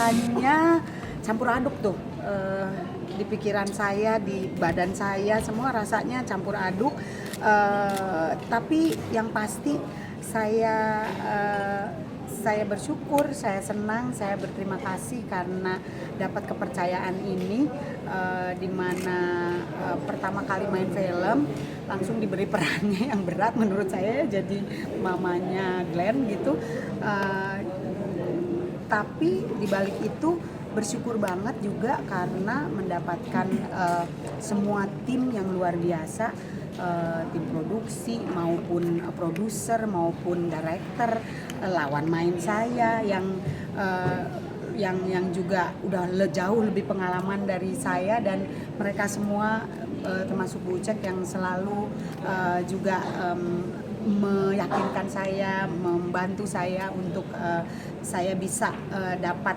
rasanya campur aduk tuh. Di pikiran saya, di badan saya, semua rasanya campur aduk. Tapi yang pasti saya bersyukur, saya senang, saya berterima kasih karena dapat kepercayaan ini, di mana pertama kali main film langsung diberi perannya yang berat menurut saya, jadi mamanya Glenn gitu. Tapi dibalik itu bersyukur banget juga karena mendapatkan semua tim yang luar biasa, tim produksi maupun produser maupun director, lawan main saya yang juga udah jauh lebih pengalaman dari saya, dan mereka semua termasuk Bucek yang selalu juga meyakinkan saya, membantu saya untuk saya bisa dapat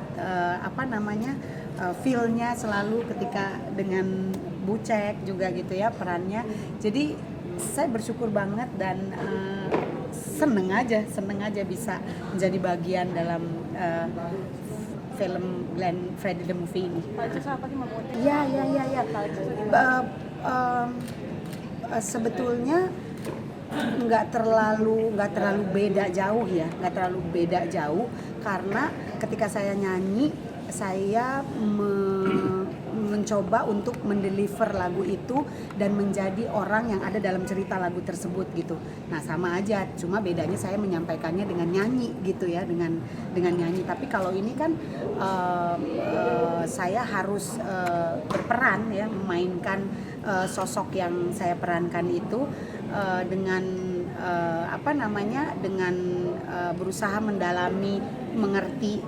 feel-nya selalu ketika dengan Bucek juga gitu ya perannya. Jadi saya bersyukur banget dan seneng aja bisa menjadi bagian dalam film Glenn Fredly the Movie ini. Iya. Sebetulnya nggak terlalu beda jauh karena ketika saya nyanyi saya mencoba untuk mendeliver lagu itu dan menjadi orang yang ada dalam cerita lagu tersebut gitu. Nah sama aja, cuma bedanya saya menyampaikannya dengan nyanyi gitu ya, dengan nyanyi. Tapi kalau ini kan saya harus berperan ya, memainkan sosok yang saya perankan itu dengan berusaha mendalami, mengerti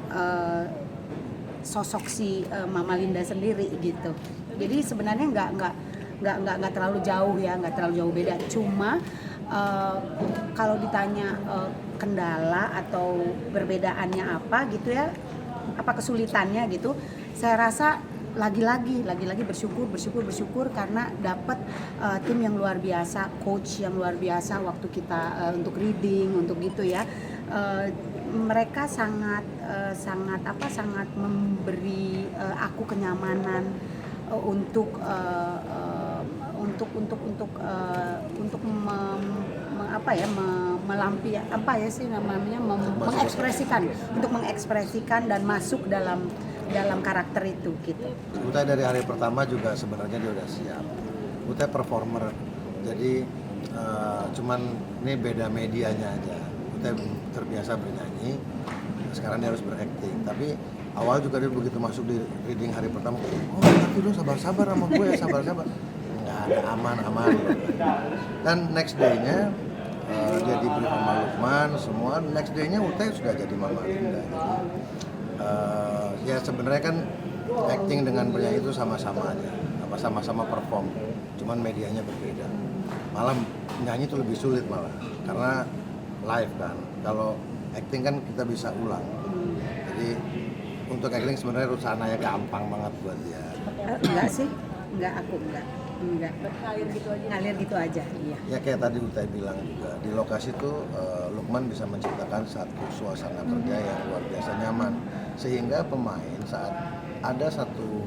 sosok si Mama Linda sendiri gitu. Jadi sebenarnya nggak terlalu jauh ya, nggak terlalu jauh beda. Cuma kalau ditanya kendala atau perbedaannya apa gitu ya, apa kesulitannya gitu, saya rasa lagi-lagi bersyukur karena dapat tim yang luar biasa, coach yang luar biasa waktu kita untuk reading, untuk gitu ya. Mereka sangat memberi aku kenyamanan untuk mengekspresikan dan masuk dalam karakter itu gitu. Utai dari hari pertama juga sebenarnya dia udah siap. Utai performer, jadi cuman ini beda medianya aja. Utai terbiasa bernyanyi, sekarang dia harus berakting. Tapi awal juga dia begitu masuk di reading hari pertama, oh tapi lu sabar-sabar sama gue ya, sabar-sabar. Nggak ada, aman. Dan next day-nya dia diberi sama Lukman, semua next day-nya Utai sudah jadi Mama Linda. Ya sebenarnya kan acting dengan bernyanyi itu sama-sama aja, sama-sama perform, cuman medianya berbeda. Malah nyanyi itu lebih sulit malah, karena live kan. Kalau acting kan kita bisa ulang. Jadi untuk acting sebenarnya Rusanaya gampang banget buat dia. Enggak sih, aku enggak. Ngalir gitu aja, iya. Ya kayak tadi Utai bilang juga, di lokasi tuh Lukman bisa menciptakan satu suasana kerja yang luar biasa nyaman, sehingga pemain saat ada satu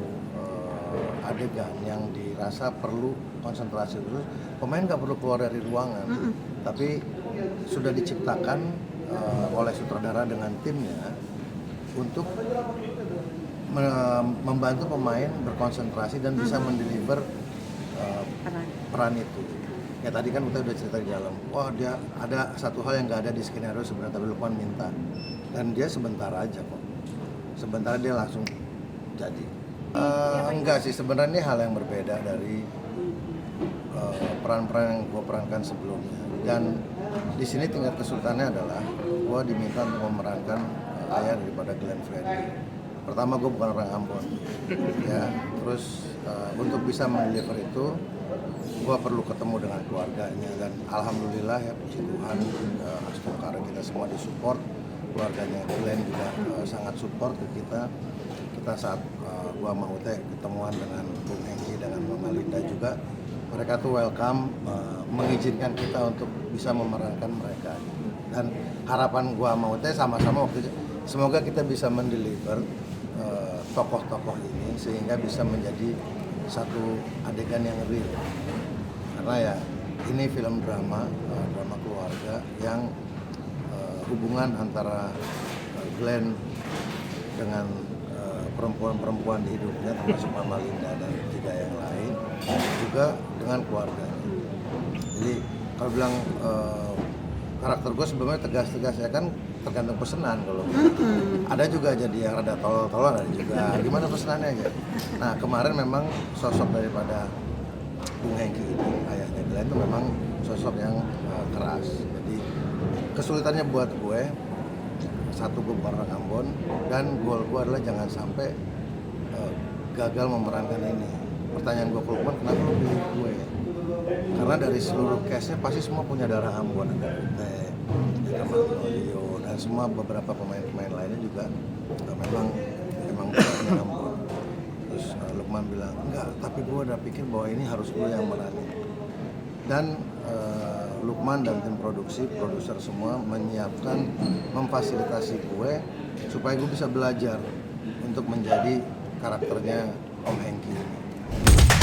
adegan yang dirasa perlu konsentrasi terus, pemain nggak perlu keluar dari ruangan, tapi sudah diciptakan oleh sutradara dengan timnya untuk membantu pemain berkonsentrasi dan bisa mendeliver peran itu. Ya tadi kan kita udah cerita di dalam, dia ada satu hal yang nggak ada di skenario sebenarnya, tapi Lukman minta, dan dia sebentar aja kok, sebentar dia langsung jadi. Enggak sih, sebenarnya ini hal yang berbeda dari peran-peran yang gue perankan sebelumnya. Dan di sini tingkat kesulitannya adalah gue diminta untuk memerankan ayah daripada Glenn Fredly. Pertama gue bukan orang Ambon, ya. Terus untuk bisa mendeliver itu, gue perlu ketemu dengan keluarganya, dan alhamdulillah ya puji Tuhan, Astro kita semua disupport, keluarganya Glenn juga sangat support ke kita. Kita saat gua mau ketemuan dengan Bung Hengki, dengan Mama Linda juga, mereka tuh welcome, mengizinkan kita untuk bisa memerankan mereka. Dan harapan gua mau sama-sama waktu itu, semoga kita bisa mendeliver tokoh-tokoh ini sehingga bisa menjadi satu adegan yang real. Karena ya ini film drama, drama keluarga yang hubungan antara Glenn dengan perempuan-perempuan di hidupnya termasuk Mama Linda dan 3 yang lain, juga dengan keluarga. Jadi kalau bilang karakter gue sebenarnya tegas-tegas ya kan tergantung pesanan kalau ada juga jadi yang rada tolol-tolol ada juga gimana pesanannya gitu. Nah kemarin memang sosok daripada Bung Hengki ini ayahnya Glenn itu memang sosok yang keras. Jadi kesulitannya buat gue satu, gue bukan orang Ambon, dan goal gue adalah jangan sampai gagal memerankan ini. Pertanyaan gue ke Lukman, kenapa lo pilih gue? Karena dari seluruh cast-nya pasti semua punya darah Ambon, ada Ute, ada Magnolia, dan semua beberapa pemain-pemain lainnya juga memang punya Ambon. Terus Lukman bilang, enggak, tapi gue udah pikir bahwa ini harus gue yang meranin. Dan Lukman dan tim produser semua menyiapkan, memfasilitasi gue supaya gue bisa belajar untuk menjadi karakternya Om Hengki ini.